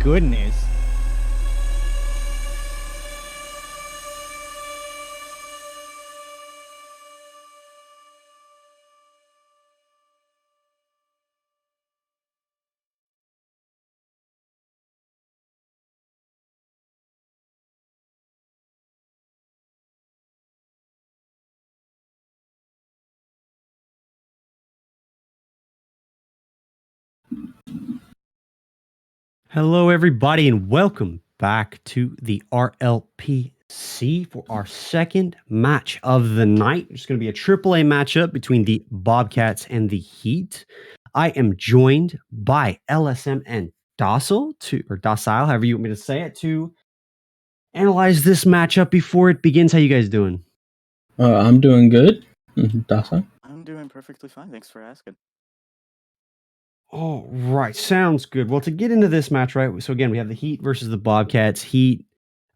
goodness. Hello, everybody, and welcome back to the RLPC for our second match of the night. It's going to be a AAA matchup between the Bobcats and the Heat. I am joined by LSM and Docile, however you want me to say it, to analyze this matchup before it begins. How you guys doing? I'm doing good. Docile? I'm doing perfectly fine. Thanks for asking. All right, sounds good. Well, to get into this match, right? So again, we have the Heat versus the Bobcats. Heat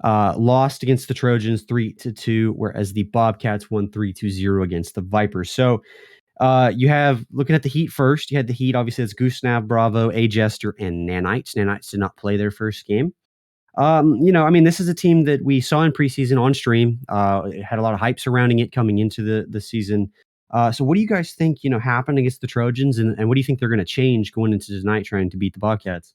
lost against the Trojans 3-2, whereas the Bobcats won 3-0 against the Vipers. So you have, looking at the Heat first, you had the Heat, obviously it's Goosenav, Bravo, A-Jester, and Nanites. Nanites did not play their first game. This is a team that we saw in preseason on stream. It had a lot of hype surrounding it coming into the season. So what do you guys think, happened against the Trojans, and what do you think they're going to change going into tonight trying to beat the Bobcats?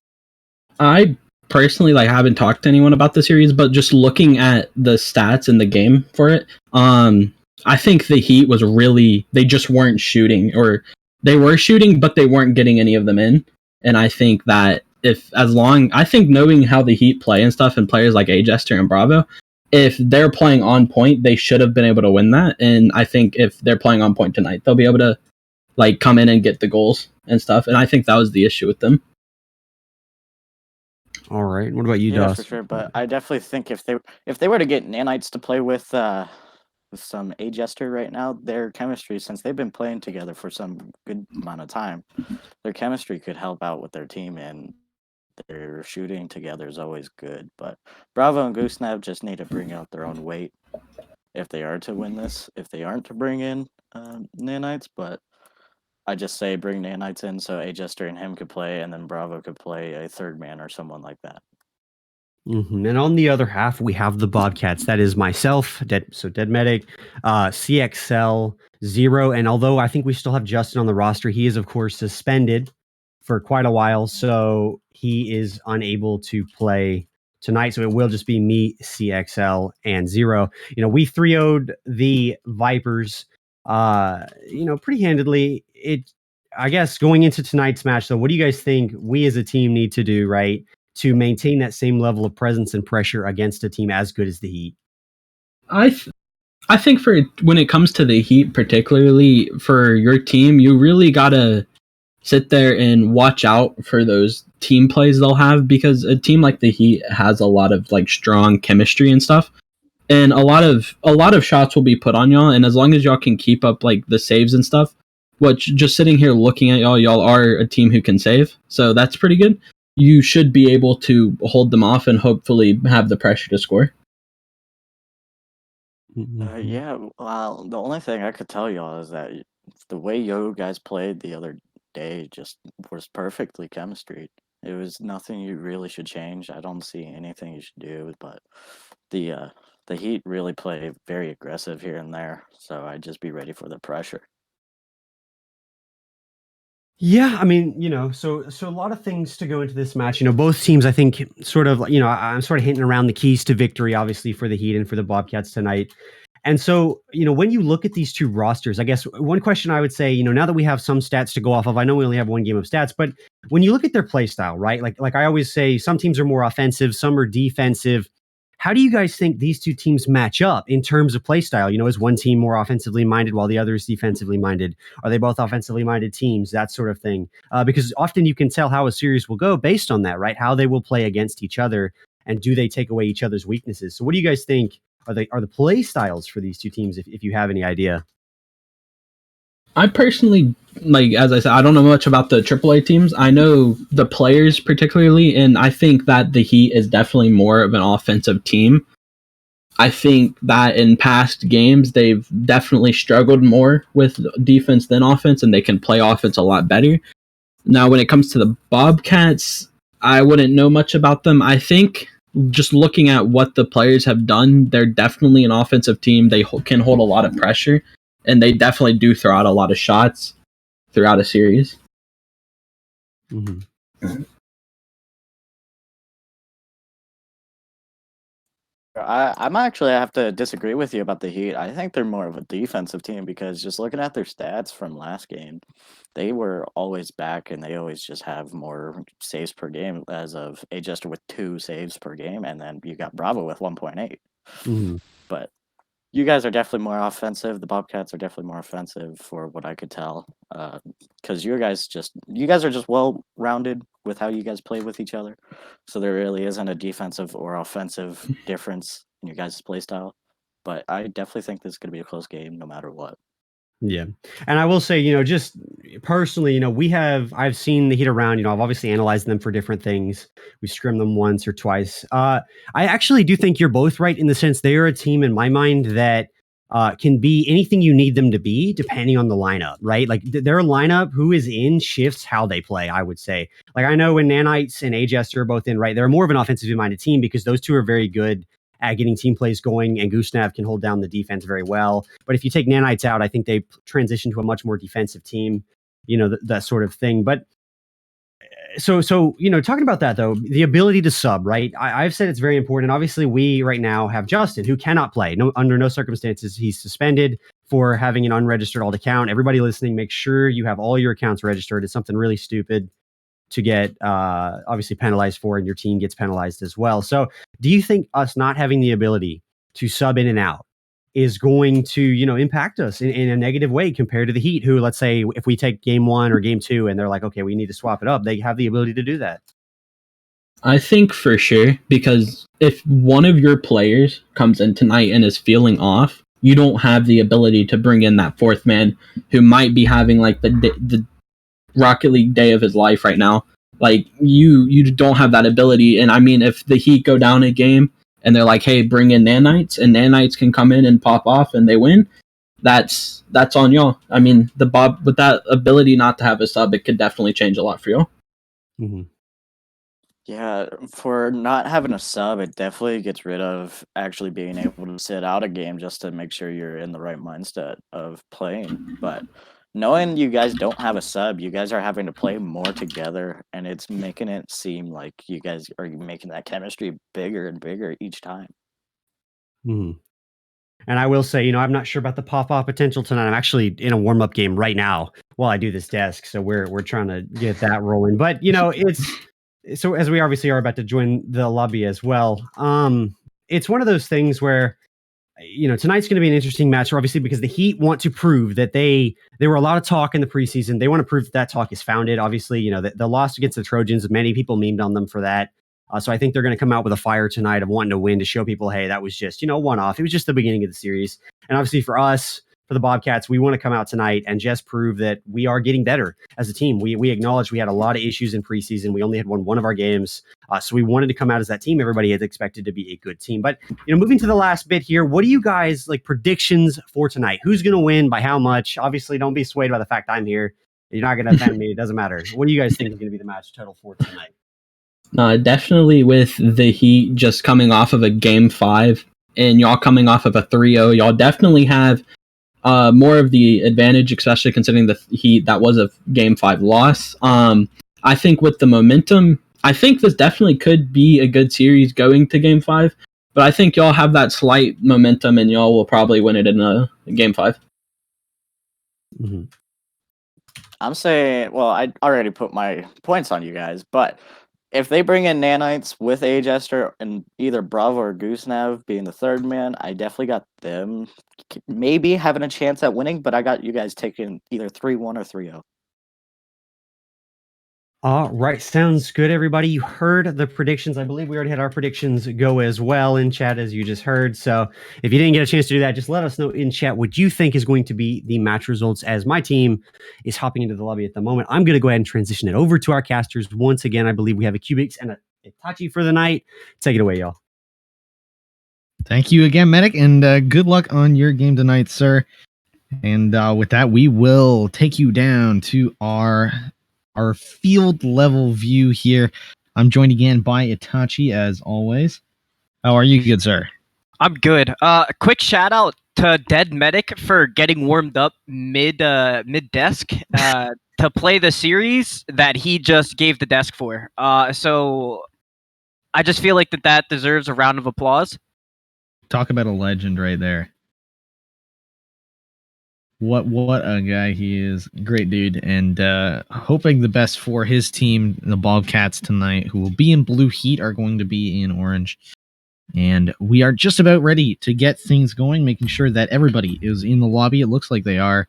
I personally haven't talked to anyone about the series, but just looking at the stats in the game for it, I think the Heat was they just weren't shooting, or they were shooting, but they weren't getting any of them in. And I think that knowing how the Heat play and stuff, and players like A-Jester and Bravo, if they're playing on point, they should have been able to win that. And I think if they're playing on point tonight, they'll be able to come in and get the goals and stuff. And I think that was the issue with them. All right. What about you, Yeah, Dos? for sure. But I definitely think if they were to get Nanites to play with some A-Jester right now, their chemistry, since they've been playing together for some good amount of time, their chemistry could help out with their team, and their shooting together is always good. But Bravo and Goosenav just need to bring out their own weight if they are to win this. If they aren't to bring in Nanites, but I just say bring Nanites in so A-Jester and him could play, and then Bravo could play a third man or someone like that. Mm-hmm. And on the other half, we have the Bobcats. That is myself, Dead Medic, CXL, Zero. And although I think we still have Justin on the roster, he is, of course, suspended for quite a while. So he is unable to play tonight. So it will just be me, CXL, and Zero. We 3-0'd the Vipers, pretty handedly. I guess going into tonight's match, though, what do you guys think we as a team need to do, right, to maintain that same level of presence and pressure against a team as good as the Heat? I think for when it comes to the Heat, particularly for your team, you really gotta sit there and watch out for those team plays they'll have, because a team like the Heat has a lot of strong chemistry and stuff, and a lot of shots will be put on y'all, and as long as y'all can keep up the saves and stuff, which just sitting here looking at y'all are a team who can save, so that's pretty good. You should be able to hold them off and hopefully have the pressure to score. Yeah, well, the only thing I could tell y'all is that the way you guys played the other day just was perfectly chemistry. It was nothing you really should change. I don't see anything you should do, but the Heat really play very aggressive here and there, so I'd just be ready for the pressure. Yeah, so a lot of things to go into this match. Both teams, I think, sort of, I'm sort of hinting around the keys to victory, obviously, for the Heat and for the Bobcats tonight. And so, when you look at these two rosters, I guess one question I would say, now that we have some stats to go off of, I know we only have one game of stats, but when you look at their play style, right? Like I always say, some teams are more offensive, some are defensive. How do you guys think these two teams match up in terms of play style? Is one team more offensively minded while the other is defensively minded? Are they both offensively minded teams? That sort of thing. Because often you can tell how a series will go based on that, right? How they will play against each other, and do they take away each other's weaknesses? So what do you guys think are the play styles for these two teams, if you have any idea? I personally, as I said, I don't know much about the AAA teams. I know the players particularly, and I think that the Heat is definitely more of an offensive team. I think that in past games, they've definitely struggled more with defense than offense, and they can play offense a lot better. Now, when it comes to the Bobcats, I wouldn't know much about them. I think just looking at what the players have done, they're definitely an offensive team. They can hold a lot of pressure, and they definitely do throw out a lot of shots throughout a series. Mm-hmm. I'm actually have to disagree with you about the Heat. I think they're more of a defensive team because just looking at their stats from last game, they were always back and they always just have more saves per game as of A Jester with 2 saves per game, and then you got Bravo with 1.8. Mm-hmm. But you guys are definitely more offensive. The Bobcats are definitely more offensive for what I could tell. Because you guys are just well rounded with how you guys play with each other. So there really isn't a defensive or offensive difference in your guys' play style. But I definitely think this is going to be a close game no matter what. Yeah. And I will say, just personally, I've seen the Heat around, I've obviously analyzed them for different things. We scrimmed them once or twice. I actually do think you're both right in the sense they are a team in my mind that can be anything you need them to be depending on the lineup, right? Like their lineup, who is in shifts how they play, I would say. Like I know when Nanites and A-Jester are both in, right, they're more of an offensively minded team because those two are very good at getting team plays going, and Goosenav can hold down the defense very well. But if you take Nanites out, I think they transition to a much more defensive team, that sort of thing. But so talking about that though, the ability to sub, right? I've said it's very important. Obviously, we right now have Justin, who cannot play. Under no circumstances, he's suspended for having an unregistered alt account. Everybody listening, make sure you have all your accounts registered. It's something really stupid to get obviously penalized for, and your team gets penalized as well. So do you think us not having the ability to sub in and out is going to, impact us in a negative way compared to the Heat, who, let's say, if we take game 1 or game 2 and they're like, okay, we need to swap it up, they have the ability to do that? I think for sure, because if one of your players comes in tonight and is feeling off, you don't have the ability to bring in that fourth man who might be having like the Rocket League day of his life right now. Like you don't have that ability. And I mean, if the Heat go down a game and they're like, hey, bring in Nanites, and Nanites can come in and pop off and they win, that's on y'all. I mean, the Bob with that ability not to have a sub, it could definitely change a lot for y'all. Mm-hmm. Yeah, for not having a sub, it definitely gets rid of actually being able to sit out a game just to make sure you're in the right mindset of playing. But knowing you guys don't have a sub, you guys are having to play more together, and it's making it seem like you guys are making that chemistry bigger and bigger each time. Mm-hmm. And I will say, I'm not sure about the pop-off potential tonight. I'm actually in a warm-up game right now while I do this desk, so we're trying to get that rolling. But it's so as we obviously are about to join the lobby as well. It's one of those things where tonight's going to be an interesting match, obviously, because the Heat want to prove that there were a lot of talk in the preseason. They want to prove that talk is founded. Obviously, the loss against the Trojans, many people memed on them for that. So I think they're going to come out with a fire tonight of wanting to win to show people, hey, that was just, one-off. It was just the beginning of the series. And obviously for us, for the Bobcats, we want to come out tonight and just prove that we are getting better as a team. We acknowledge we had a lot of issues in preseason. We only had won one of our games. So we wanted to come out as that team. Everybody had expected to be a good team. But, moving to the last bit here, what do you guys predictions for tonight? Who's going to win by how much? Obviously, don't be swayed by the fact I'm here. You're not going to offend me. It doesn't matter. What do you guys think is going to be the match total for tonight? Definitely with the Heat just coming off of a Game 5 and y'all coming off of a 3-0, y'all definitely have more of the advantage, especially considering the Heat, that was a Game 5 loss. I think with the momentum, I think this definitely could be a good series going to Game 5, but I think y'all have that slight momentum and y'all will probably win it in a Game 5. Mm-hmm. I'm saying, well, I already put my points on you guys, but if they bring in Nanites with A-Jester and either Bravo or Goosenav being the third man, I definitely got them maybe having a chance at winning, but I got you guys taking either 3-1 or 3-0. All right. Sounds good, everybody. You heard the predictions. I believe we already had our predictions go as well in chat, as you just heard. So if you didn't get a chance to do that, just let us know in chat what you think is going to be the match results, as my team is hopping into the lobby at the moment. I'm going to go ahead and transition it over to our casters. Once again, I believe we have a Cubics and a Itachi for the night. Take it away, y'all. Thank you again, Medic, and good luck on your game tonight, sir. And with that, we will take you down to our field level view here. I'm joined again by Itachi, as always. How are you, good sir? I'm good. Quick shout out to Dead Medic for getting warmed up mid desk to play the series that he just gave the desk for. So I just feel like that deserves a round of applause. Talk about a legend right there. What a guy he is. Great dude. And hoping the best for his team, the Bobcats tonight, who will be in blue. Heat are going to be in orange. And we are just about ready to get things going, making sure that everybody is in the lobby. It looks like they are.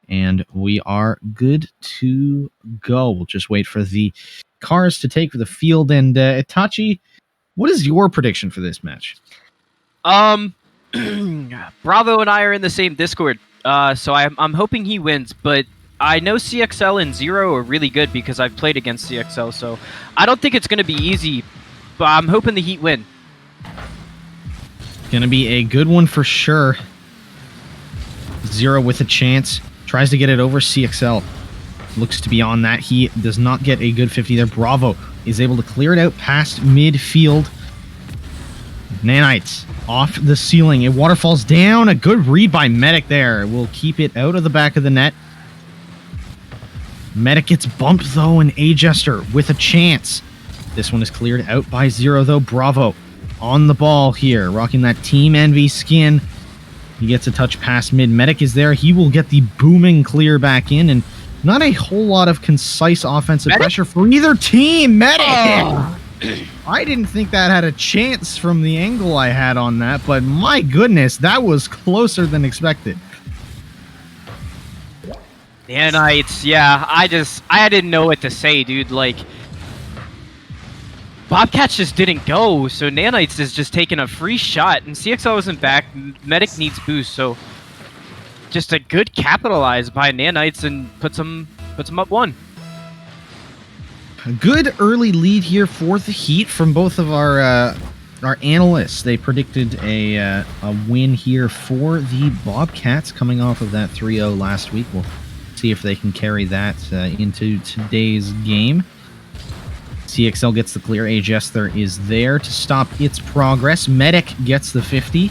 And we are good to go. We'll just wait for the cars to take for the field. And Itachi, what is your prediction for this match? Bravo and I are in the same Discord, so I'm hoping he wins. But I know CXL and Zero are really good because I've played against CXL, so I don't think it's going to be easy. But I'm hoping the Heat win. Gonna be a good one for sure. Zero with a chance. Tries to get it over CXL. Looks to be on that. He does not get a good 50 there. Bravo is able to clear it out past midfield. Nanites off the ceiling. It waterfalls down. A good read by Medic there. Will keep it out of the back of the net. Medic gets bumped though, and A-Jester with a chance. This one is cleared out by Zero though. Bravo on the ball here, rocking that Team Envy skin. He gets a touch past mid. Medic is there. He will get the booming clear back in, and not a whole lot of concise offensive pressure for either team. Medic! Oh. I didn't think that had a chance from the angle I had on that, but my goodness, that was closer than expected. Nanites, yeah, I didn't know what to say, dude. Like, Bobcats just didn't go, so Nanites is just taking a free shot, and CXL isn't back. Medic needs boost, so just a good capitalize by Nanites and puts them up one. A good early lead here for the Heat from both of our analysts. They predicted a win here for the Bobcats coming off of that 3-0 last week. We'll see if they can carry that into today's game. CXL gets the clear. A-Jester is there to stop its progress. Medic gets the 50.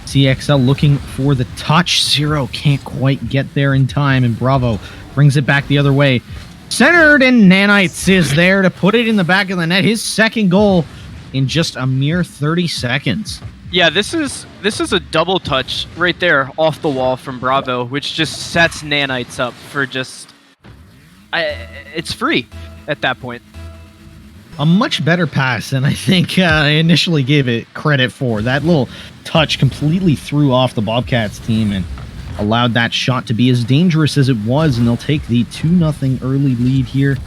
CXL looking for the touch. Zero can't quite get there in time, and Bravo brings it back the other way. Centered, and Nanites is there to put it in the back of the net. His second goal in just a mere 30 seconds. Yeah, this is a double touch right there off the wall from Bravo, which just sets Nanites up for just... it's free at that point. A much better pass than I think I initially gave it credit for. That little touch completely threw off the Bobcats team and allowed that shot to be as dangerous as it was, and they'll take the 2-0 early lead here.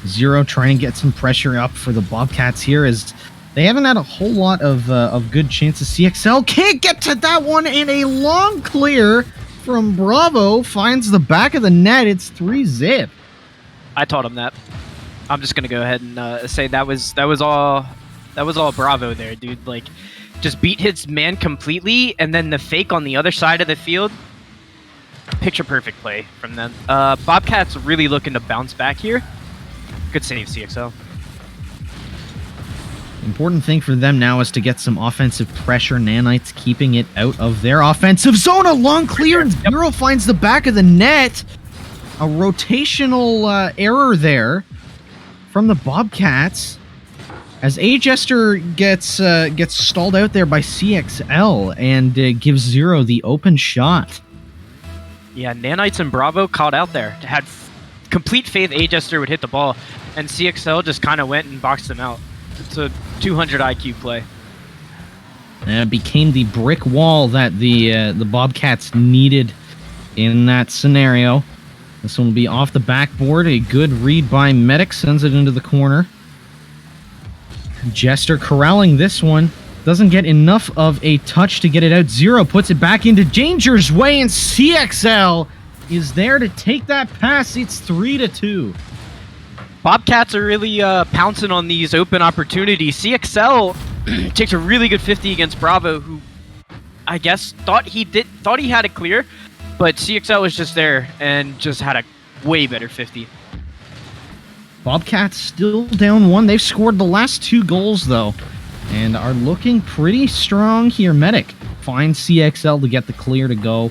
Zero trying to get some pressure up for the Bobcats here, as they haven't had a whole lot of good chances. CXL can't get to that one, and a long clear from Bravo finds the back of the net. It's 3-zip. I taught him that. I'm just gonna go ahead and say that was all Bravo there, dude. Like, just beat his man completely, and then the fake on the other side of the field. Picture perfect play from them. Bobcats really looking to bounce back here. Good save, CXL. Important thing for them now is to get some offensive pressure. Nanites keeping it out of their offensive zone. A long clearance. Zero finds the back of the net. A rotational error there from the Bobcats, as A-Jester gets stalled out there by CXL and gives Zero the open shot. Yeah, Nanites and Bravo caught out there. Had complete faith A-Jester would hit the ball, and CXL just kind of went and boxed him out. It's a 200 IQ play. And it became the brick wall that the Bobcats needed in that scenario. This one will be off the backboard. A good read by Medic sends it into the corner. Jester corralling this one. Doesn't get enough of a touch to get it out. Zero puts it back into Danger's way, and CXL is there to take that pass. It's 3-2. Bobcats are really pouncing on these open opportunities. CXL takes a really good 50 against Bravo, who I guess thought he had it clear. But CXL was just there and just had a way better 50. Bobcats still down 1. They've scored the last 2 goals, though, and are looking pretty strong here. Medic finds CXL to get the clear to go.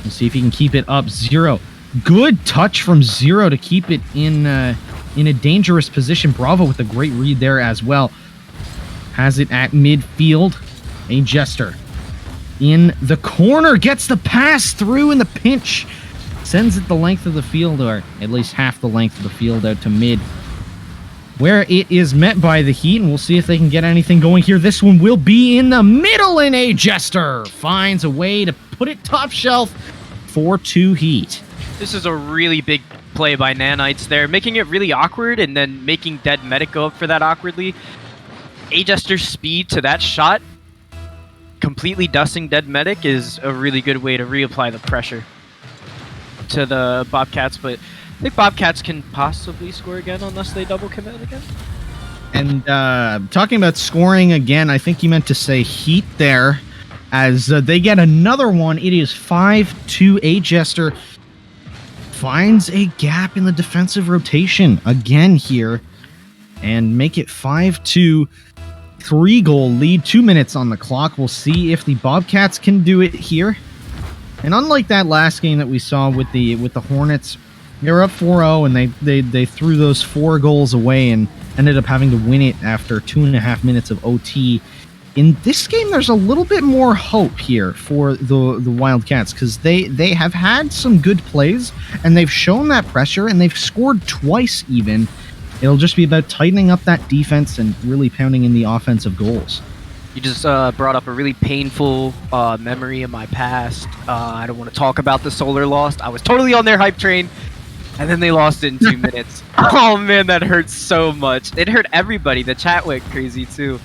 We'll see if he can keep it up. Zero. Good touch from Zero to keep it in a dangerous position. Bravo with a great read there as well. Has it at midfield. A Jester in the corner. Gets the pass through in the pinch. Sends it the length of the field, or at least half the length of the field out to mid, where it is met by the Heat, and we'll see if they can get anything going here. This one will be in the middle, and a Jester finds a way to put it top shelf. 4-2 Heat. This is a really big play by Nanites there, making it really awkward and then making Dead Medic go up for that awkwardly. A-Jester's speed to that shot, completely dusting Dead Medic, is a really good way to reapply the pressure to the Bobcats, but I think Bobcats can possibly score again unless they double commit again. And talking about scoring again, I think you meant to say Heat there, as they get another one. It is 5-2. A-Jester finds a gap in the defensive rotation again here and make it 5-2. 3-goal lead, 2 minutes on the clock. We'll see if the Bobcats can do it here. And unlike that last game that we saw with the Hornets, they were up 4-0 and they threw those 4 goals away and ended up having to win it after 2.5 minutes of OT. In this game, there's a little bit more hope here for the Wildcats, because they have had some good plays and they've shown that pressure and they've scored twice even. It'll just be about tightening up that defense and really pounding in the offensive goals. You just brought up a really painful memory of my past. I don't want to talk about the Solar loss. I was totally on their hype train, and then they lost it in 2 minutes. Oh man, that hurts so much. It hurt everybody. The chat went crazy too.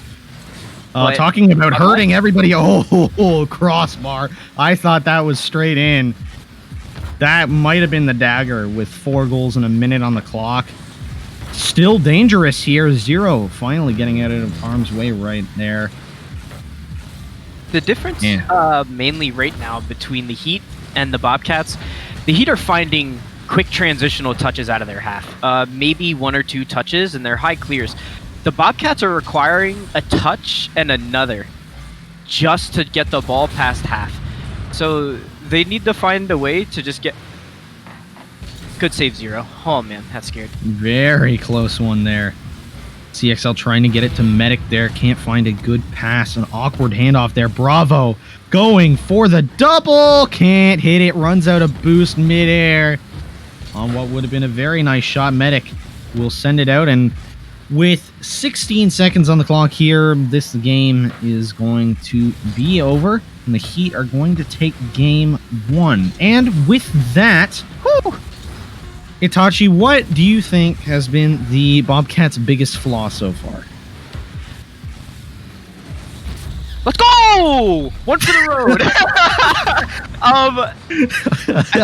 Talking about hurting everybody. Oh, crossbar. I thought that was straight in. That might have been the dagger with 4 goals in a minute on the clock. Still dangerous here. Zero finally getting out of harm's way right there. The difference mainly right now between the Heat and the Bobcats, the Heat are finding quick transitional touches out of their half. Maybe 1 or 2 touches and they're high clears. The Bobcats are requiring a touch and another just to get the ball past half. So they need to find a way to just get... Good save, Zero. Oh man, that scared. Very close one there. CXL trying to get it to Medic there. Can't find a good pass. An awkward handoff there. Bravo going for the double. Can't hit it. Runs out of boost midair on what would have been a very nice shot. Medic will send it out, and with 16 seconds on the clock here, this game is going to be over, and the Heat are going to take game 1. And with that, whew, Itachi, what do you think has been the Bobcats' biggest flaw so far? Let's go! One for the road.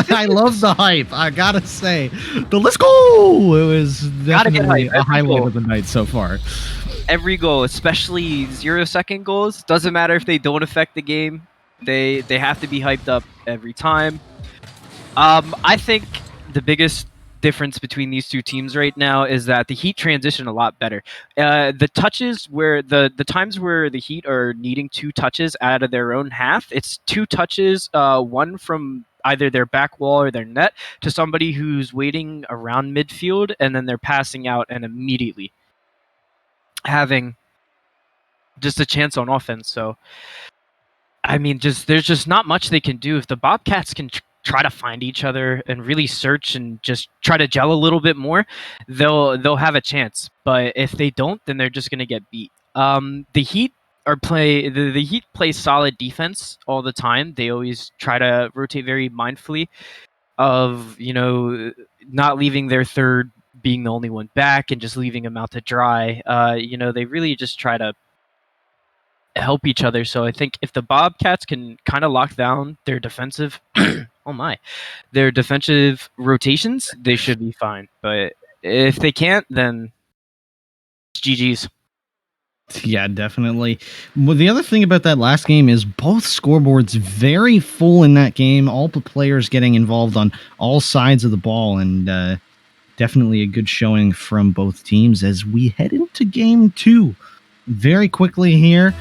I love the hype. I gotta say, the let's go. It was definitely a highlight of the night so far. Every goal, especially 0-second goals, doesn't matter if they don't affect the game. They have to be hyped up every time. I think the biggest difference between these two teams right now is that the Heat transition a lot better. The touches where the times where the Heat are needing 2 touches out of their own half, it's 2 touches, one from either their back wall or their net to somebody who's waiting around midfield, and then they're passing out and immediately having just a chance on offense. So I mean, there's just not much they can do. If the Bobcats can try to find each other and really search and just try to gel a little bit more, they'll have a chance. But if they don't, then they're just going to get beat. The Heat the Heat play solid defense all the time. They always try to rotate very mindfully of, not leaving their third being the only one back and just leaving them out to dry. They really just try to help each other. So I think if the Bobcats can kind of lock down their defensive their defensive rotations, they should be fine. But if they can't, then it's GG's. Yeah, definitely. Well, the other thing about that last game is both scoreboards very full in that game. All the players getting involved on all sides of the ball, and definitely a good showing from both teams as we head into game 2. Very quickly here,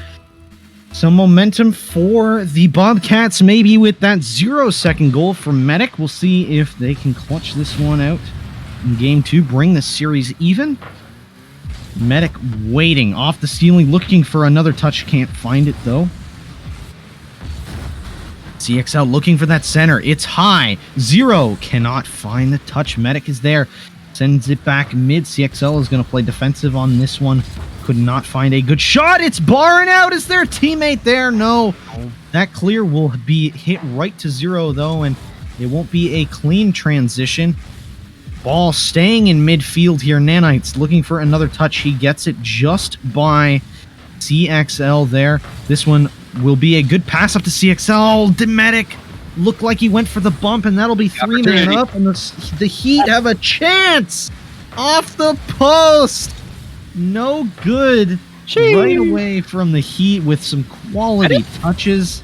some momentum for the Bobcats, maybe with that 0-second goal from Medic. We'll see if they can clutch this one out in game 2, bring the series even. Medic waiting off the ceiling, looking for another touch, can't find it though. CXL looking for that center. It's high. Zero cannot find the touch. Medic is there. Sends it back mid. CXL is going to play defensive on this one. Could not find a good shot. It's barring out. Is there a teammate there? No. That clear will be hit right to Zero though, and it won't be a clean transition. Ball staying in midfield here. Nanites looking for another touch. He gets it just by CXL there. This one will be a good pass up to CXL. Dematic looked like he went for the bump, and that'll be 3-man up, and the Heat have a chance off the post. No good. Right away from the Heat with some quality touches.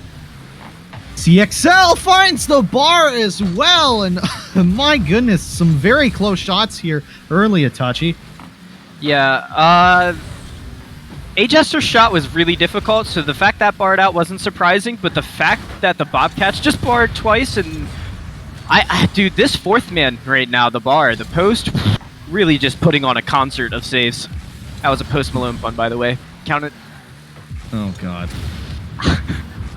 CXL finds the bar as well, and my goodness, some very close shots here early, Itachi. Yeah, A-Jester's shot was really difficult, so the fact that barred out wasn't surprising, but the fact that the Bobcats just barred twice, and dude, this fourth man right now, the post, really just putting on a concert of saves. That was a Post Malone pun, by the way. Count it. Oh, God.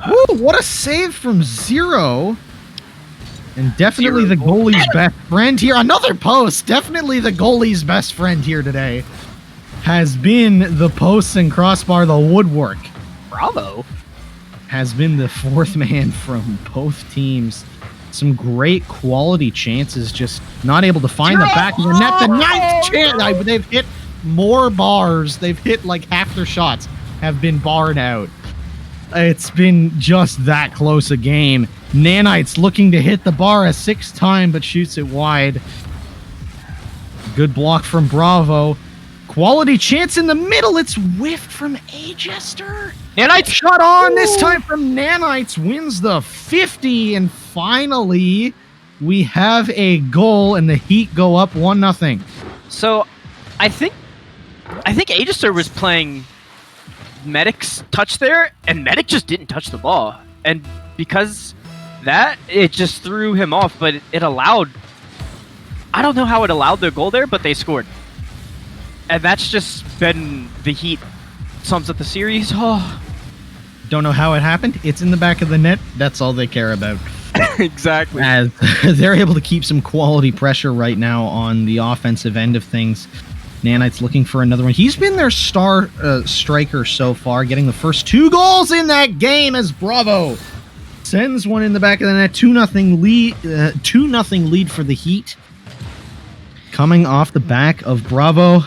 Woo, what a save from Zero. And definitely the goalie's best friend here. Another post. Definitely the goalie's best friend here today has been the posts and crossbar, the woodwork. Bravo. Has been the fourth man from both teams. Some great quality chances, just not able to find the back of the net. The ninth chance. They've hit more bars. They've hit like half their shots have been barred out. It's been just that close a game. Nanites looking to hit the bar a 6th time, but shoots it wide. Good block from Bravo. Quality chance in the middle. It's whiffed from A-Jester. Nanites shot on this time from Nanites. Wins the 50, and finally we have a goal, and the Heat go up 1-0. So, I think A-Jester was playing Medic's touch there, and Medic just didn't touch the ball, and because that, it just threw him off, but it allowed, I don't know how it allowed the goal there, but they scored, and that's just been the Heat sums up the series. Oh, don't know how it happened. It's in the back of the net. That's all they care about. Exactly. As they're able to keep some quality pressure right now on the offensive end of things. Nanites looking for another one. He's been their star striker so far, getting the first 2 goals in that game as Bravo sends one in the back of the net. 2-0 lead. 2-0 lead for the Heat. Coming off the back of Bravo,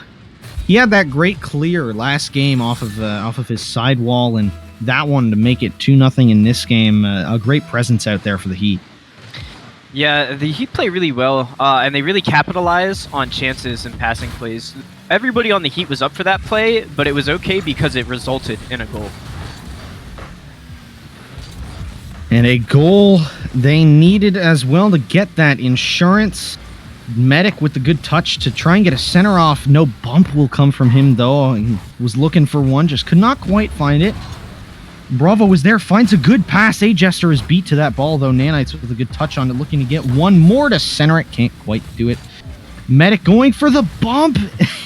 he had that great clear last game off of his sidewall, and that one to make it 2-0 in this game. A great presence out there for the Heat. Yeah, the Heat play really well, and they really capitalize on chances and passing plays. Everybody on the Heat was up for that play, but it was okay because it resulted in a goal. And a goal they needed as well to get that insurance. Medic with the good touch to try and get a center off. No bump will come from him, though. He was looking for one, just could not quite find it. Bravo was there, finds a good pass. A-Jester is beat to that ball, though. Nanites with a good touch on it, looking to get one more to center it. Can't quite do it. Medic going for the bump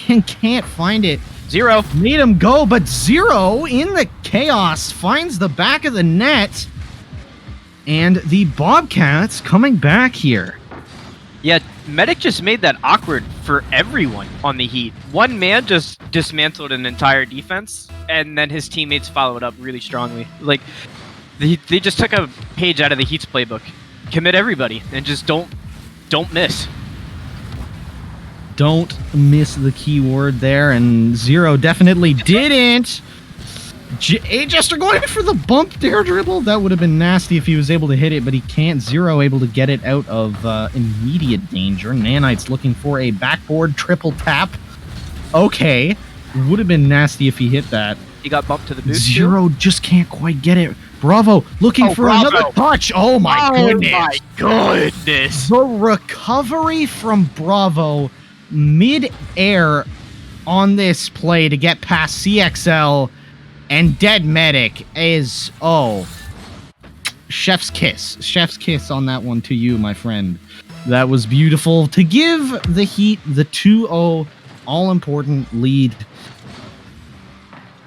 and can't find it. Zero. Made him go, but Zero in the chaos finds the back of the net. And the Bobcats coming back here. Yeah, Medic just made that awkward for everyone on the Heat. One man just dismantled an entire defense, and then his teammates followed up really strongly. Like, they just took a page out of the Heat's playbook. Commit everybody, and just don't miss. Don't miss the key word there, and Zero definitely didn't. A-Jester going for the bump dare dribble. That would have been nasty if he was able to hit it, but he can't. Zero able to get it out of immediate danger. Nanites looking for a backboard triple tap. Okay. Would have been nasty if he hit that. He got bumped to the boot. Zero just can't quite get it. Bravo looking for another touch. Oh my goodness. Oh my goodness. The recovery from Bravo mid-air on this play to get past CXL, and Dead Medic is, chef's kiss. Chef's kiss on that one to you, my friend. That was beautiful to give the Heat the 2-0 all-important lead.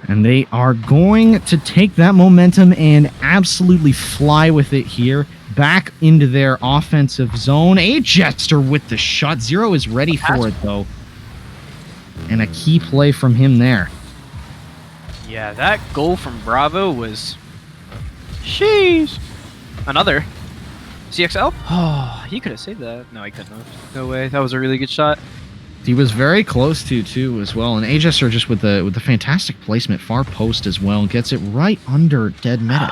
And they are going to take that momentum and absolutely fly with it here. Back into their offensive zone. A Jester with the shot. Zero is ready for it, though. And a key play from him there. Yeah, that goal from Bravo was... Sheesh! Another. CXL? Oh, he could have saved that. No, he couldn't have. No way. That was a really good shot. He was very close to, too, as well. And Ajester just with the fantastic placement, far post as well, gets it right under Dead Medic.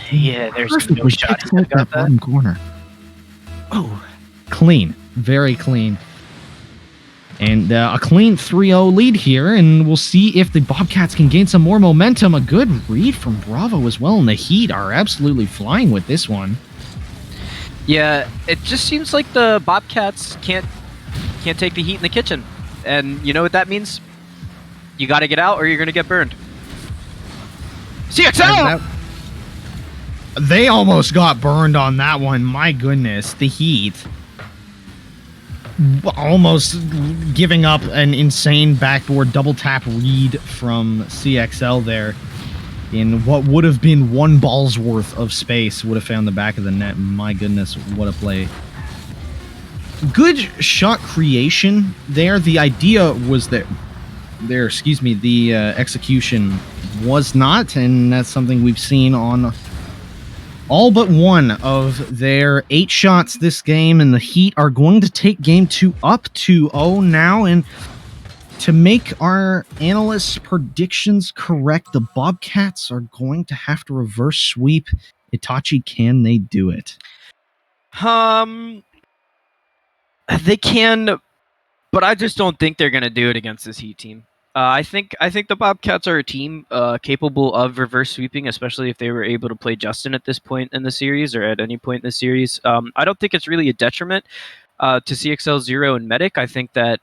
Yeah, there's Perfect. no shot. He That got that. bottom corner. Oh, clean. Very clean. And a clean 3-0 lead here, and we'll see if the Bobcats can gain some more momentum. A good read from Bravo as well, and the Heat are absolutely flying with this one. Yeah, it just seems like the Bobcats can't take the heat in the kitchen. And you know what that means? You got to get out or you're going to get burned. CXL! They almost got burned on that one. My goodness, the Heat almost giving up an insane backboard double tap read from CXL there. In what would have been one ball's worth of space, would have found the back of the net. My goodness, what a play. Good shot creation there. The idea was that the execution was not, and that's something we've seen on all but one of their 8 shots this game, and the Heat are going to take game 2 up 2-0 now, and to make our analysts' predictions correct, the Bobcats are going to have to reverse sweep Itachi. Can they do it? They can, but I just don't think they're going to do it against this Heat team. I think the Bobcats are a team capable of reverse sweeping, especially if they were able to play Justin at this point in the series or at any point in the series. I don't think it's really a detriment to CXL Zero and Medic. I think that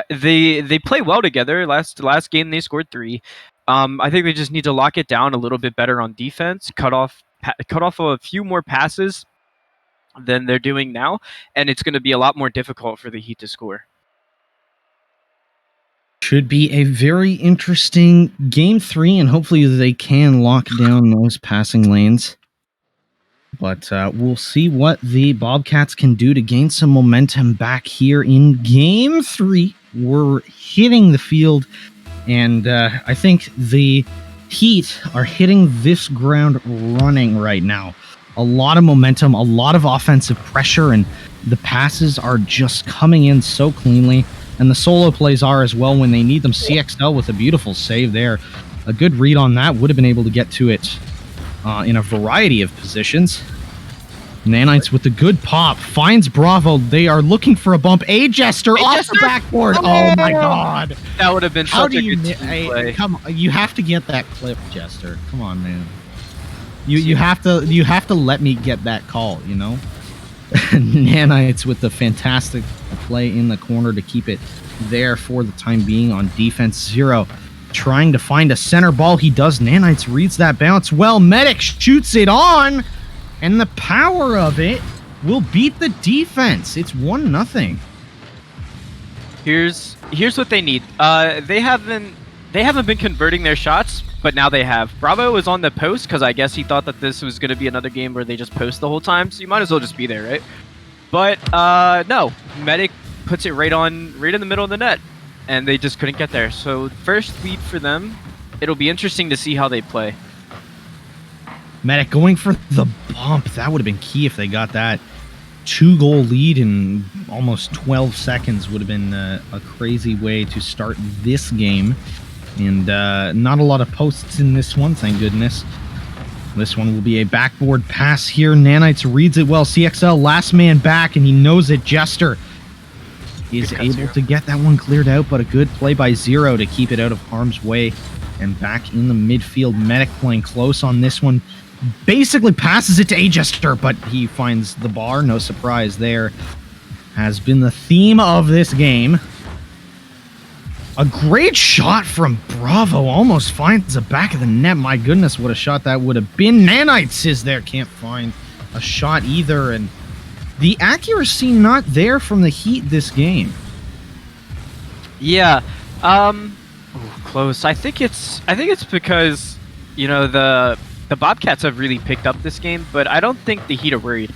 they play well together. Last game they scored 3. I think they just need to lock it down a little bit better on defense, cut off a few more passes than they're doing now, and it's going to be a lot more difficult for the Heat to score. Should be a very interesting game 3, and hopefully they can lock down those passing lanes. But we'll see what the Bobcats can do to gain some momentum back here in game 3. We're hitting the field, and I think the Heat are hitting this ground running right now. A lot of momentum, a lot of offensive pressure, and the passes are just coming in so cleanly. And the solo plays are as well when they need them. CXL with a beautiful save there. A good read on that. Would have been able to get to it in a variety of positions. Nanites with the good pop. Finds Bravo. They are looking for a bump. A Jester off the backboard. Oh my god. That would have been such a good team play. Come on, you have to get that clip, Jester. Come on, man. You have to let me get that call, you know? Nanites with the fantastic play in the corner to keep it there for the time being on defense. Zero trying to find a center ball. He does. Nanites reads that bounce well. Medic shoots it on, and the power of it will beat the defense. It's 1-0. Here's what they need. They haven't been converting their shots, but now they have. Bravo was on the post because I guess he thought that this was going to be another game where they just post the whole time, so you might as well just be there, right? But no, Medic puts it right in the middle of the net, and they just couldn't get there. So first lead for them. It'll be interesting to see how they play. Medic going for the bump. That would have been key if they got that. 2-goal lead in almost 12 seconds would have been a crazy way to start this game. And not a lot of posts in this one, thank goodness. This one will be a backboard pass here. Nanites reads it well. CXL last man back, and he knows it. Jester is able to get that one cleared out, but a good play by Zero to keep it out of harm's way. And back in the midfield, Medic playing close on this one. Basically passes it to A Jester, but he finds the bar. No surprise there. has been the theme of this game. A great shot from Bravo. Almost finds the back of the net. My goodness, what a shot that would have been. Nanites is there. Can't find a shot either. And the accuracy not there from the Heat this game. Yeah. Close. I think it's because, you know, the Bobcats have really picked up this game, but I don't think the Heat are worried.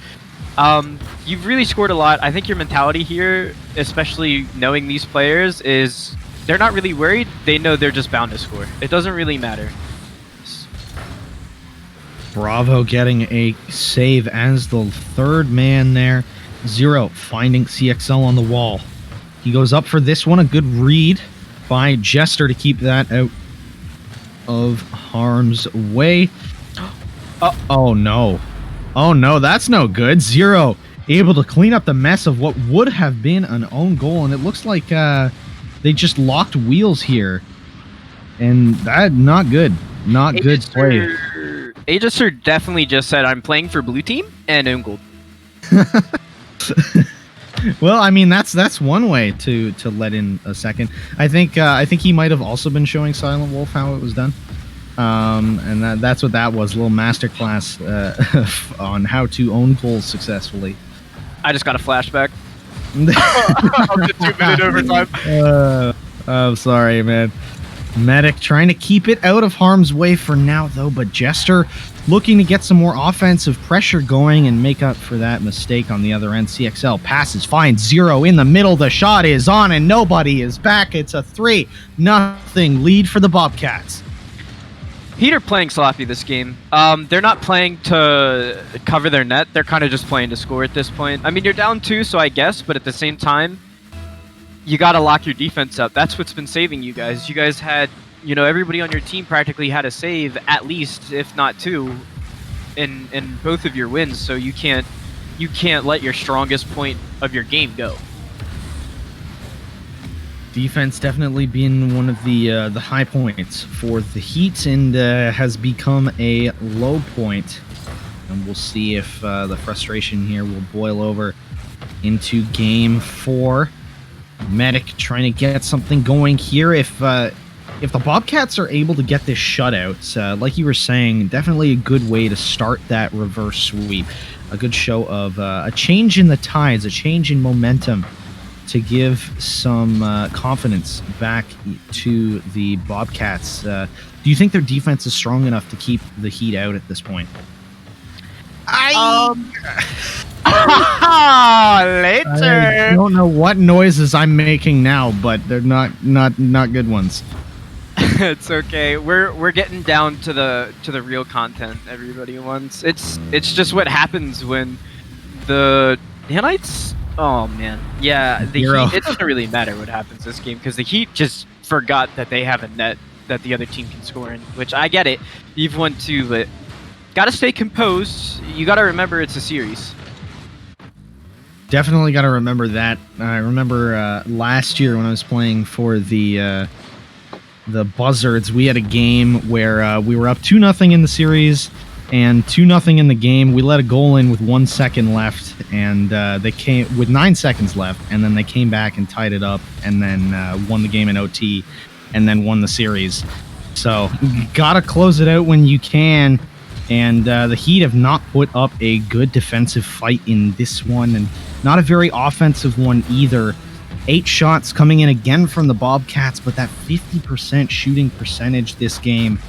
You've really scored a lot. I think your mentality here, especially knowing these players, is they're not really worried. They know they're just bound to score. It doesn't really matter. Bravo getting a save as the third man there. Zero finding CXL on the wall. He goes up for this one. A good read by Jester to keep that out of harm's way. Oh no. Oh no, that's no good. Zero able to clean up the mess of what would have been an own goal, and it looks like they just locked wheels here. And that, not good. Not good play. Aegis definitely just said, I'm playing for blue team and own goal. Well, I mean, that's one way to let in a second. I think he might have also been showing Silent Wolf how it was done. And that's what that was, a little masterclass on how to own goals successfully. I just got a flashback. Of the 2-minute overtime. I'm sorry, man. Medic trying to keep it out of harm's way for now, though, but Jester looking to get some more offensive pressure going and make up for that mistake on the other end. CXL passes, finds Zero in the middle. The shot is on, and nobody is back. It's a 3-0 lead for the Bobcats. Heat are playing sloppy this game. They're not playing to cover their net. They're kind of just playing to score at this point. I mean, you're down 2, so I guess, but at the same time, you got to lock your defense up. That's what's been saving you guys. You guys had, you know, everybody on your team practically had a save, at least, if not 2, in both of your wins. So you can't let your strongest point of your game go. Defense definitely been one of the high points for the Heat, and has become a low point. And we'll see if the frustration here will boil over into Game 4. Medic trying to get something going here. If the Bobcats are able to get this shutout, like you were saying, definitely a good way to start that reverse sweep. A good show of a change in the tides, a change in momentum to give some confidence back to the Bobcats. Do you think their defense is strong enough to keep the Heat out at this point? Later. I don't know what noises I'm making now, but they're not good ones. It's okay. We're getting down to the real content everybody wants. It's just what happens when the Nanites. Oh man, yeah. The Heat, it doesn't really matter what happens this game because the Heat just forgot that they have a net that the other team can score in. Which I get it. You've won 2, but gotta stay composed. You gotta remember it's a series. Definitely got to remember that. I remember last year when I was playing for the Buzzards, we had a game where we were up 2-0 in the series and 2-0 in the game. We let a goal in with 1 second left, and they came with 9 seconds left, and then they came back and tied it up, and then won the game in OT, and then won the series. So gotta close it out when you can. And the Heat have not put up a good defensive fight in this one, and not a very offensive one either. 8 shots coming in again from the Bobcats, but that 50% shooting percentage this game,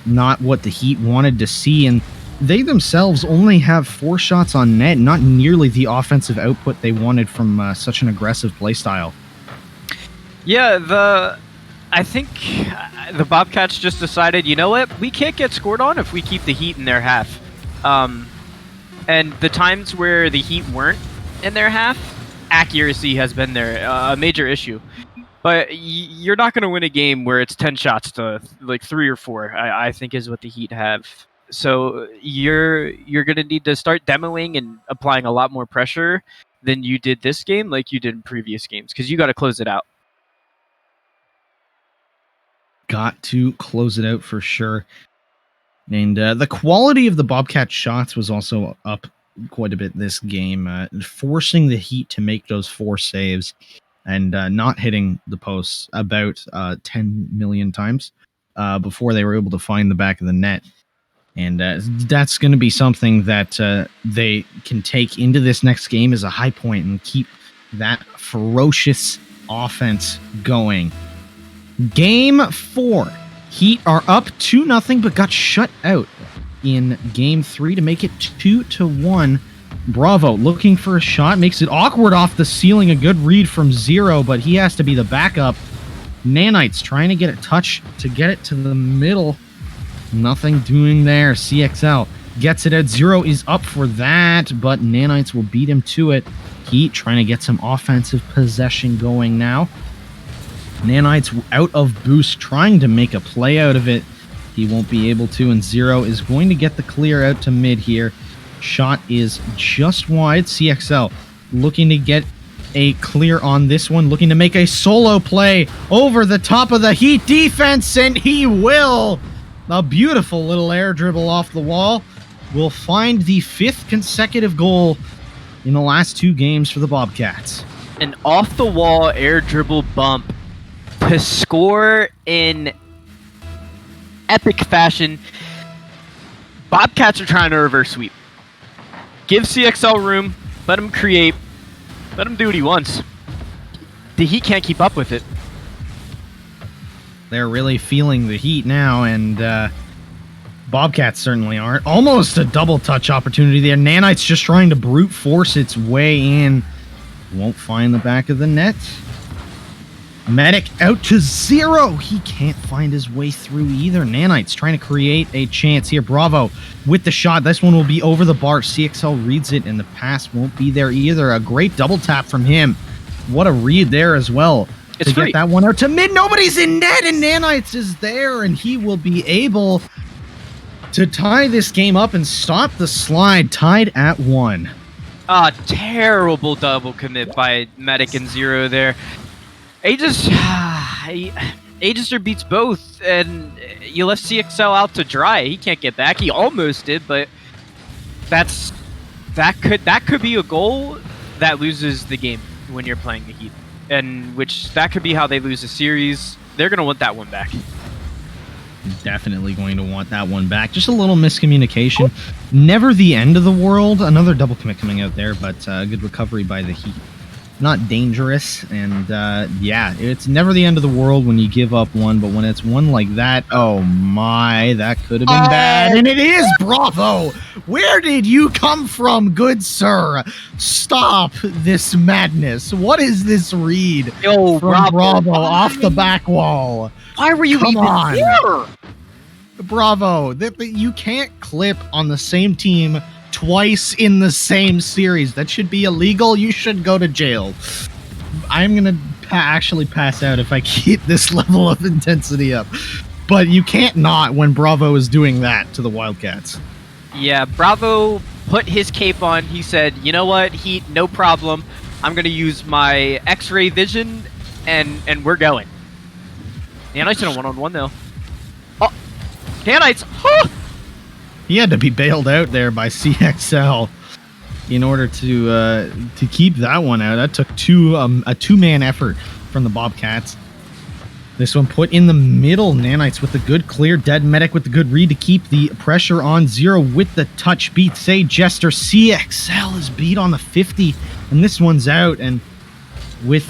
not what the Heat wanted to see. And they themselves only have 4 shots on net, not nearly the offensive output they wanted from such an aggressive play style. Yeah, I think the Bobcats just decided, you know what, we can't get scored on if we keep the Heat in their half. And the times where the Heat weren't in their half, accuracy has been a major issue. But you're not going to win a game where it's 10 shots to like 3 or 4, I think is what the Heat have. So you're going to need to start demoing and applying a lot more pressure than you did this game, like you did in previous games, because you got to close it out. Got to close it out for sure. And the quality of the Bobcat shots was also up quite a bit this game, forcing the Heat to make those 4 saves and not hitting the posts about 10 million times before they were able to find the back of the net. And that's going to be something that they can take into this next game as a high point and keep that ferocious offense going. Game 4. Heat are up 2-0, but got shut out in Game 3 to make it 2-1. Bravo looking for a shot, makes it awkward off the ceiling. A good read from Zero, but he has to be the backup. Nanites trying to get a touch to get it to the middle. Nothing doing there. CXL gets it out. Zero is up for that, but Nanites will beat him to it. Heat trying to get some offensive possession going now. Nanites out of boost, trying to make a play out of it. He won't be able to, and Zero is going to get the clear out to mid here. Shot is just wide. CXL looking to get a clear on this one, looking to make a solo play over the top of the Heat defense, and he will. A beautiful little air dribble off the wall will find the 5th consecutive goal in the last 2 games for the Bobcats. An off-the-wall air dribble bump to score in epic fashion. Bobcats are trying to reverse sweep. Give CXL room, let him create, let him do what he wants. The Heat can't keep up with it. They're really feeling the heat now, and Bobcats certainly aren't. Almost a double touch opportunity there. Nanites just trying to brute force its way in. Won't find the back of the net. Medic out to Zero. He can't find his way through either. Nanites trying to create a chance here. Bravo with the shot. This one will be over the bar. CXL reads it, and the pass won't be there either. A great double tap from him. What a read there as well. It's to free. Get that one out to mid. Nobody's in net, and Nanites is there, and he will be able to tie this game up and stop the slide, tied at 1. Terrible double commit by Medic and Zero there. Aegis beats both, and you left CXL out to dry. He can't get back. He almost did, but that could be a goal that loses the game when you're playing the Heat, and that could be how they lose the series. They're gonna want that one back. Definitely going to want that one back. Just a little miscommunication. Never the end of the world. Another double commit coming out there, but good recovery by the Heat. Not dangerous, and yeah, it's never the end of the world when you give up one, but when it's one like that, oh my, that could have been bad. And it is. Bravo! Where did you come from, good sir? Stop this madness. What is this read Yo, from Bravo off the back wall? Why were you Come even on. here? Bravo. You can't clip on the same team twice in the same series. That should be illegal. You should go to jail. I'm going to actually pass out if I keep this level of intensity up. But you can't not when Bravo is doing that to the Wildcats. Yeah, Bravo put his cape on. He said, you know what, Heat, no problem. I'm going to use my X-ray vision, and we're going. Nanites in a one-on-one, though. Oh, Nanites! Huh! He had to be bailed out there by CXL in order to keep that one out. That took a 2-man effort from the Bobcats. This one put in the middle. Nanites with the good clear. Dead Medic with the good read to keep the pressure on. Zero with the touch beat. Say Jester. CXL is beat on the 50, and this one's out. And with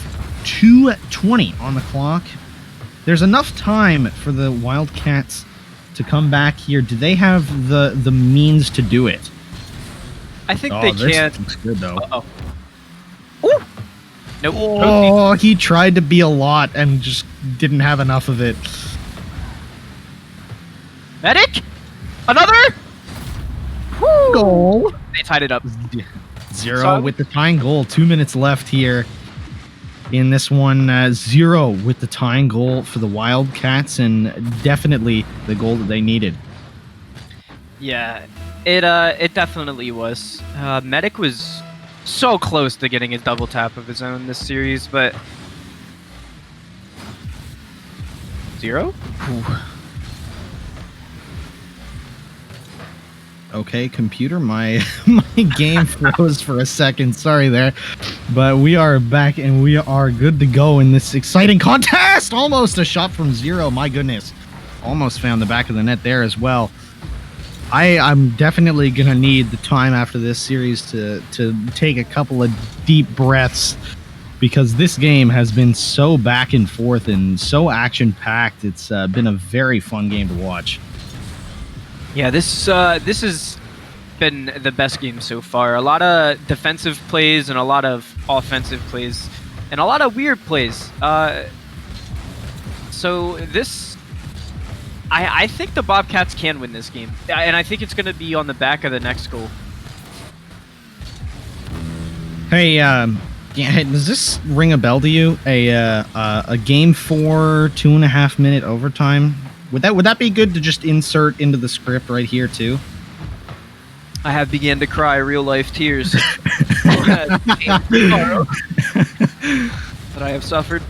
2:20 on the clock, there's enough time for the Wildcats to come back here. Do they have the means to do it? I think they can. Looks good though. Uh-oh. Ooh! Nope. Oh, he tried to be a lot and just didn't have enough of it. Medic! Another! Woo! Goal. They tied it up. Zero with the tying goal. 2 minutes left here in this one. Zero with the tying goal for the Wildcats, and definitely the goal that they needed. Yeah, it definitely was. Medic was so close to getting a double tap of his own this series, but Zero? Okay, computer, my game froze for a second. Sorry there. But we are back and we are good to go in this exciting contest. Almost a shot from zero. My goodness. Almost found the back of the net there as well. I'm definitely going to need the time after this series to take a couple of deep breaths, because this game has been so back and forth and so action-packed. It's been a very fun game to watch. Yeah, this has been the best game so far. A lot of defensive plays and a lot of offensive plays and a lot of weird plays. So this, I think the Bobcats can win this game, and I think it's going to be on the back of the next goal. Hey, does this ring a bell to you? A game 4 2.5 minute overtime. Would that be good to just insert into the script right here too? I have began to cry real life tears that I have suffered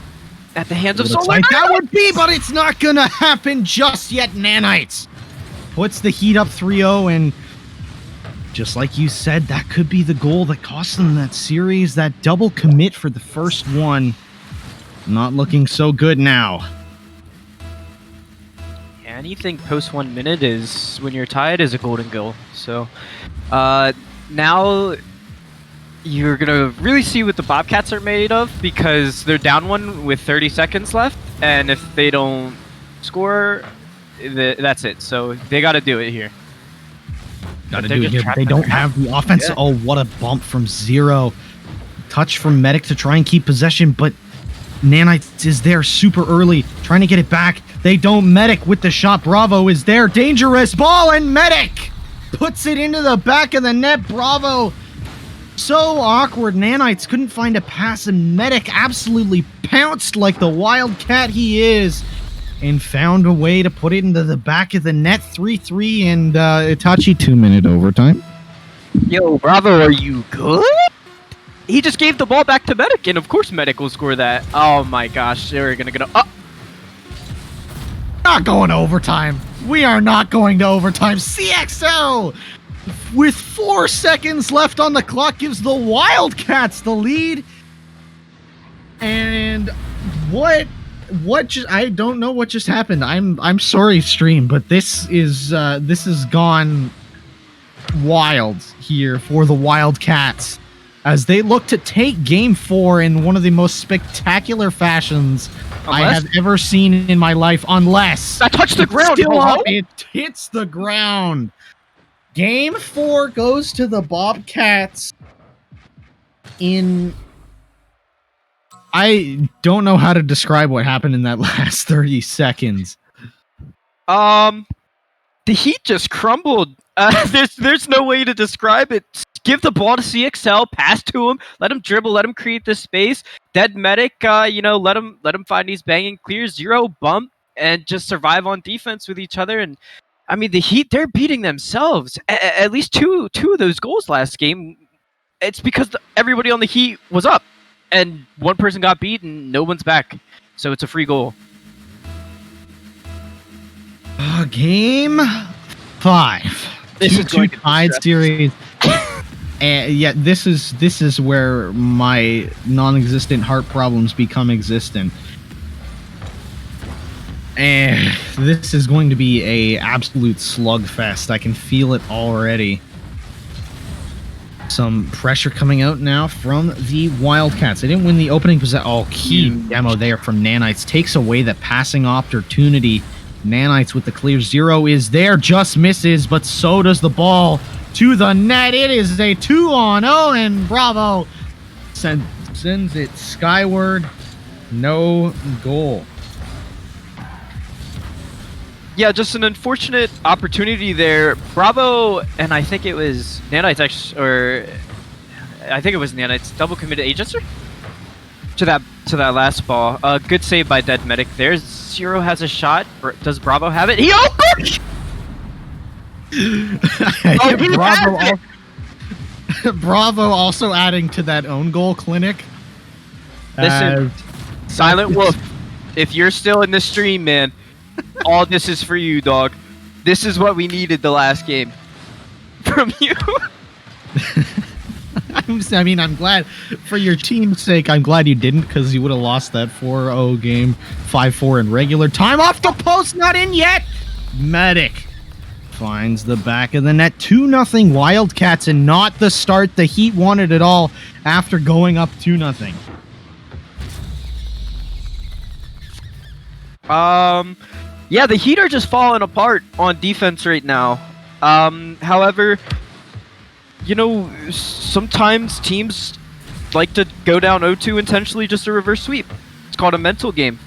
at the hands of Looks someone. like that would be, but it's not gonna happen just yet. Nanites puts the Heat up 3-0, and just like you said, that could be the goal that cost them that series. That double commit for the first one, not looking so good now. Anything post 1 minute is, when you're tied, is a golden goal. So now you're gonna really see what the Bobcats are made of, because they're down one with 30 seconds left, and if they don't score, that's it. So they got to do it here. Gotta do it here. They don't have the offense. Yeah. Oh, what a bump from Zero. Touch from Medic to try and keep possession, but Nanites is there super early, trying to get it back. They don't. Medic with the shot. Bravo is there. Dangerous ball, and Medic puts it into the back of the net. Bravo. So awkward. Nanites couldn't find a pass, and Medic absolutely pounced like the wildcat he is and found a way to put it into the back of the net. 3-3, and Itachi 2-minute overtime. Yo, Bravo, are you good? He just gave the ball back to Medic, and of course Medic will score that. Oh my gosh, they're gonna go. Not going to overtime. We are not going to overtime. CXL, with 4 seconds left on the clock, gives the Wildcats the lead. And what just, I don't know what just happened. I'm sorry, stream, but this has gone wild here for the Wildcats as they look to take Game 4 in one of the most spectacular fashions I have ever seen in my life, unless I touched the ground. It hits the ground. Game 4 goes to the Bobcats in... I don't know how to describe what happened in that last 30 seconds. The Heat just crumbled. There's no way to describe it. Give the ball to CXL, pass to him, let him dribble, let him create the space. Dead Medic, let him find these banging clears, Zero bump, and just survive on defense with each other. And I mean, the Heat, they're beating themselves. At least two of those goals last game, it's because everybody on the Heat was up, and one person got beat, and no one's back. So it's a free goal. Game 5. This is two tied series. And yeah, this is where my non-existent heart problems become existent. And this is going to be a absolute slugfest. I can feel it already. Some pressure coming out now from the Wildcats. They didn't win the opening possession. Oh, key demo there from Nanites. Takes away the passing opportunity. Nanites with the clear. Zero is there, just misses, but so does the ball to the net. It is a 2-on-0, and Bravo sends it skyward. No goal. Yeah, just an unfortunate opportunity there. Bravo, and I think it was Nanites, I think it was Nanites, double committed Agester to that last ball. Good save by Dead Medic there. Zero has a shot. Does Bravo have it? He opened! Bravo also adding to that own goal clinic. Listen, Silent Wolf, if you're still in the stream, man, all this is for you, dog. This is what we needed the last game. from you. I'm glad for your team's sake. I'm glad you didn't, because you would have lost that 4-0 game, 5-4 in regular time. Off the post, not in yet. Medic finds the back of the net. 2-0 Wildcats, and not the start the Heat wanted at all after going up 2-0. Yeah, the Heat are just falling apart on defense right now. However, you know, sometimes teams like to go down 0-2 intentionally just to reverse sweep. It's called a mental game.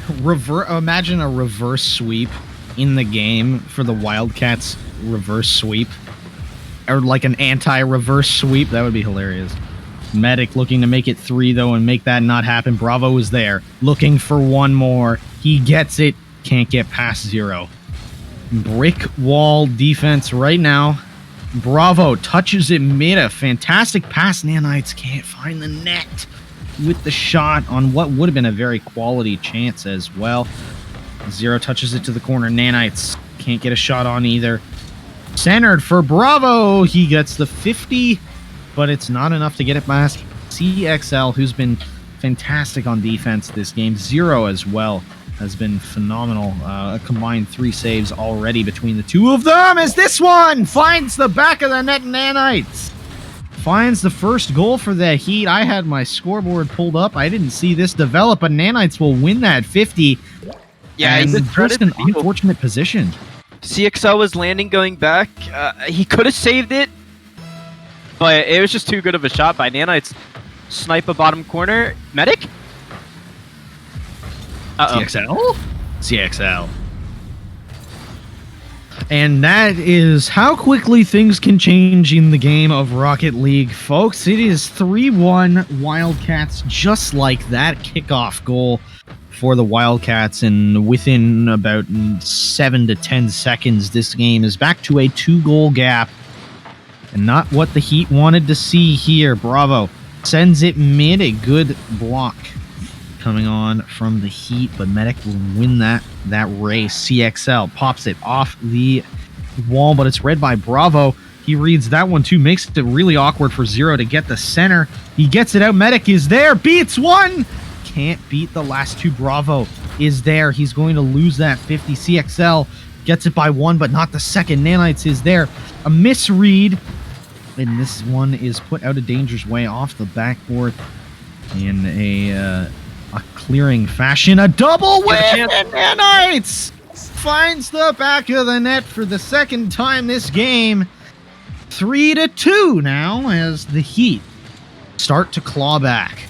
Imagine a reverse sweep in the game for the Wildcats reverse sweep. Or like an anti-reverse sweep. That would be hilarious. Medic looking to make it 3, though, and make that not happen. Bravo is there, looking for one more. He gets it. Can't get past 0. Brick wall defense right now. Bravo touches it mid. A fantastic pass. Nanites can't find the net with the shot on what would have been a very quality chance as well. 0 touches it to the corner. Nanites can't get a shot on either. Centered for Bravo. He gets the 50, but it's not enough to get it past CXL, who's been fantastic on defense this game. 0 as well has been phenomenal. A combined 3 saves already between the two of them, as this one finds the back of the net. Nanites finds the first goal for the Heat. I had my scoreboard pulled up. I didn't see this develop, but Nanites will win that 50. Yeah, and he's just an unfortunate position. CXL was landing going back. He could have saved it, but it was just too good of a shot by Nanites. Snipe a bottom corner. Medic? CXL? CXL. And that is how quickly things can change in the game of Rocket League, folks. It is 3-1 Wildcats, just like that kickoff goal for the Wildcats, and within about 7 to 10 seconds, this game is back to a 2-goal gap, and not what the Heat wanted to see here. Bravo sends it mid, a good block coming on from the Heat, but Medic will win that race. CXL pops it off the wall, but it's read by Bravo. He reads that one too, makes it really awkward for 0 to get the center. He gets it out. Medic is there, beats one. Can't beat the last 2. Bravo is there. He's going to lose that 50. CXL gets it by 1, but not the second. Nanites is there. A misread, and this one is put out of danger's way off the backboard in a clearing fashion. A double whip, and Nanites finds the back of the net for the second time this game. 3-2 now as the Heat start to claw back.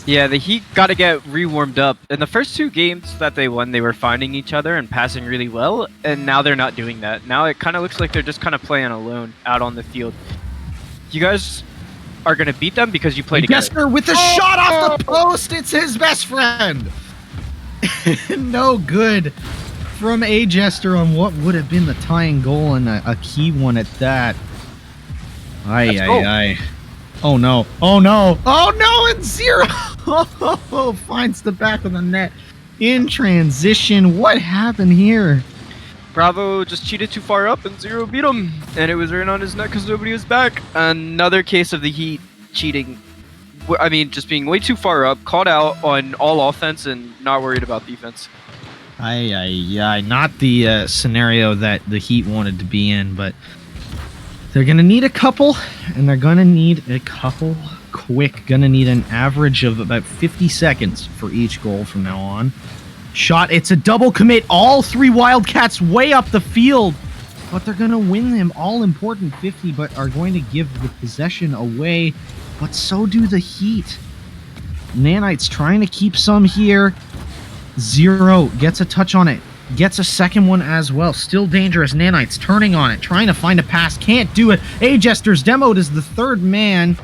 Yeah, the Heat got to get re-warmed up. In the first 2 games that they won, they were finding each other and passing really well, and now they're not doing that. Now it kind of looks like they're just kind of playing alone out on the field. You guys are going to beat them because you play together. Jester with a shot off the post. It's his best friend. No good from A Jester on what would have been the tying goal, and a key one at that. Aye. Oh no. Oh no. Oh no. And 0 finds the back of the net in transition. What happened here? Bravo just cheated too far up and 0 beat him. And it was right on his neck because nobody was back. Another case of the Heat cheating. I mean, just being way too far up, caught out on all offense and not worried about defense. Not the scenario that the Heat wanted to be in, but they're going to need a couple, and they're going to need a couple quick. Going to need an average of about 50 seconds for each goal from now on. Shot, it's a double commit. All 3 Wildcats way up the field, but they're going to win them all-important 50, but are going to give the possession away, but so do the Heat. Nanites trying to keep some here. 0 gets a touch on it. Gets a second one as well. Still dangerous. Nanites turning on it, trying to find a pass. Can't do it. A Jester's demoed as the 3rd man.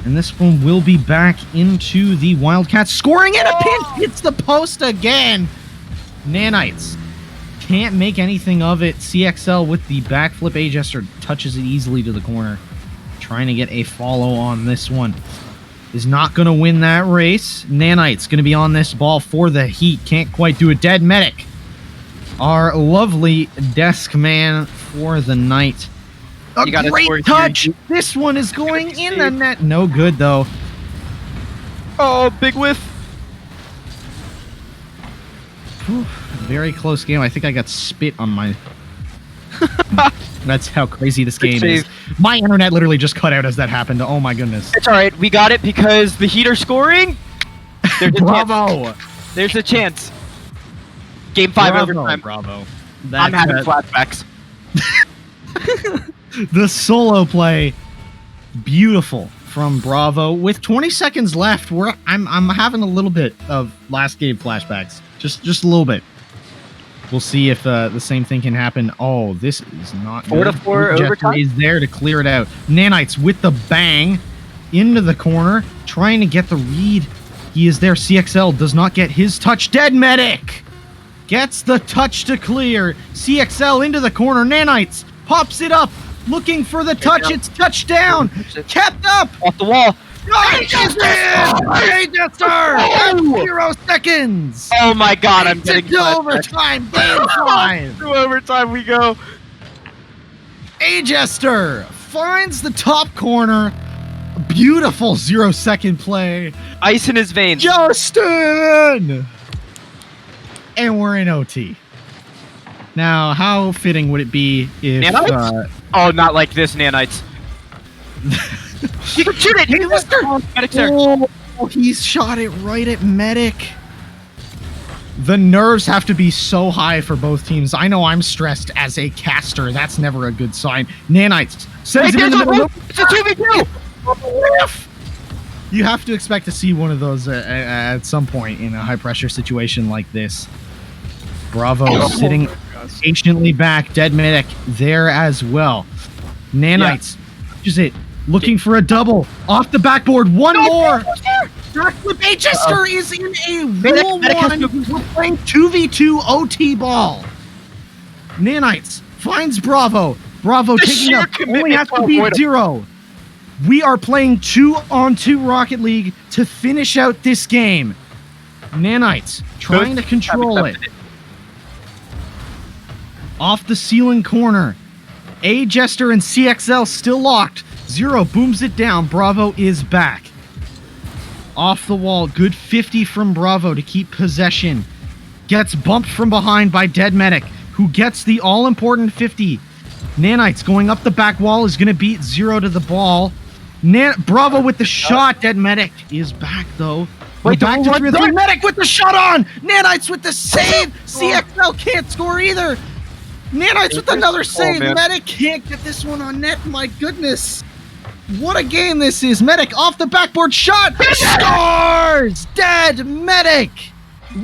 And this one will be back into the Wildcats. Scoring in a pinch. Hits the post again. Nanites can't make anything of it. CXL with the backflip. A Jester touches it easily to the corner. Trying to get a follow on this one. Is not going to win that race. Nanites going to be on this ball for the Heat. Can't quite do it. Dead Medic. Our lovely desk man for the night. A You gotta score great here. touch! This one is going in the net. No good, though. Oh, big whiff. Whew, very close game. I think I got spit on my... That's how crazy this game is. My internet literally just cut out as that happened. Oh my goodness. It's alright, we got it because the Heat are scoring. There's a Bravo! chance. There's a chance. Game 5 overtime. Bravo. I'm having flashbacks. The solo play, beautiful from Bravo. With 20 seconds left, I'm having a little bit of last game flashbacks. Just a little bit. We'll see if the same thing can happen. Oh, this is not 4-4 good. overtime. Is there to clear it out. Nanites with the bang into the corner, trying to get the read. He is there. CXL does not get his touch. Dead Medic gets the touch to clear. CXL into the corner. Nanites pops it up, looking for the touch. It's touchdown. Kept up. Off the wall. Hey, Jester! 0 seconds! Oh my god, I'm getting to overtime. Game 5. To overtime we go. A-Jester finds the top corner. Beautiful 0-second play. Ice in his veins. Justin! And we're in OT. Now, how fitting would it be if... Oh, not like this, Nanites. You can shoot it! Hey, Mister! Medic, sir. Oh, he's shot it right at Medic. The nerves have to be so high for both teams. I know I'm stressed as a caster. That's never a good sign. Nanites sends it in the middle. It's a 2v2! You have to expect to see one of those at some point in a high-pressure situation like this. Bravo sitting patiently back. Dead Medic there as well. Nanites touches it. Looking for a double. Off the backboard. One more. Backflip. A-Jester is in a rule 1. We're playing 2v2 OT ball. Nanites finds Bravo. Bravo taking up. Only has to beat 0. We are playing 2-on-2 Rocket League to finish out this game. Nanites trying to control it. Off the ceiling corner. A-Jester and CXL still locked. 0 booms it down. Bravo is back. Off the wall. Good 50 from Bravo to keep possession. Gets bumped from behind by Dead Medic, who gets the all-important 50. Nanites going up the back wall is going to beat 0 to the ball. Bravo with the shot. Dead Medic is back, though. We're back to 3-3. Medic with the shot on. Nanites with the save. CXL can't score either. Nanites with another save. Medic can't get this one on net. My goodness. What a game this is. Medic off the backboard shot. Scores! Dead Medic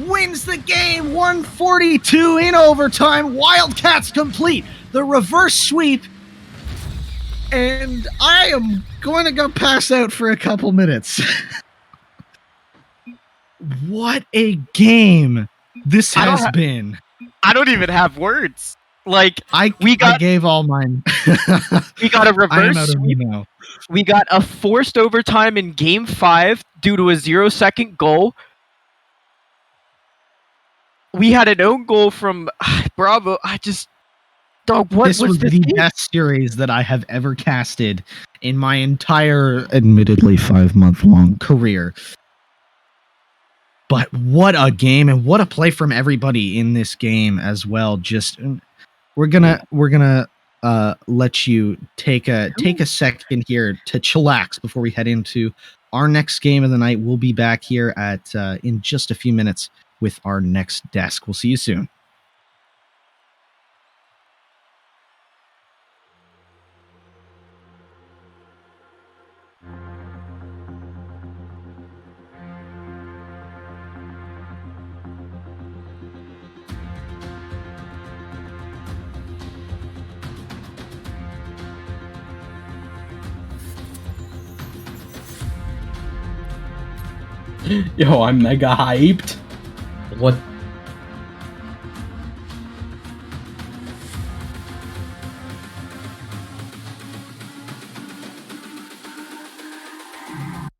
wins the game 142 in overtime. Wildcats complete the reverse sweep. And I am going to go pass out for a couple minutes. What a game this has been. I don't even have words. Like, I gave all mine. We got a reverse sweep. Now. We got a forced overtime in game 5 due to a 0-second goal. We had an own goal from Bravo. This was the best series that I have ever casted in my entire, admittedly 5-month-long career. But what a game, and what a play from everybody in this game as well. Just we're gonna let you take a second here to chillax before we head into our next game of the night. We'll be back here at in just a few minutes with our next desk. We'll see you soon. Yo, I'm mega hyped. What?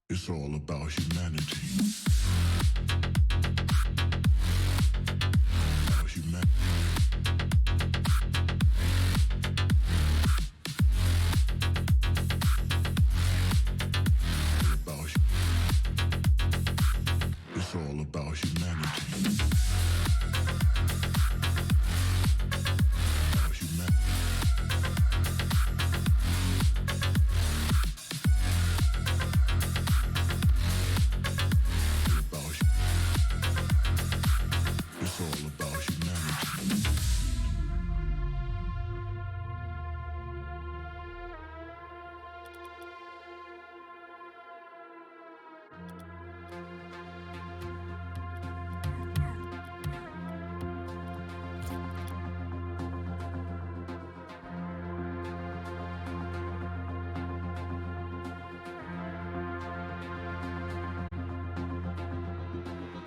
It's all about humanity.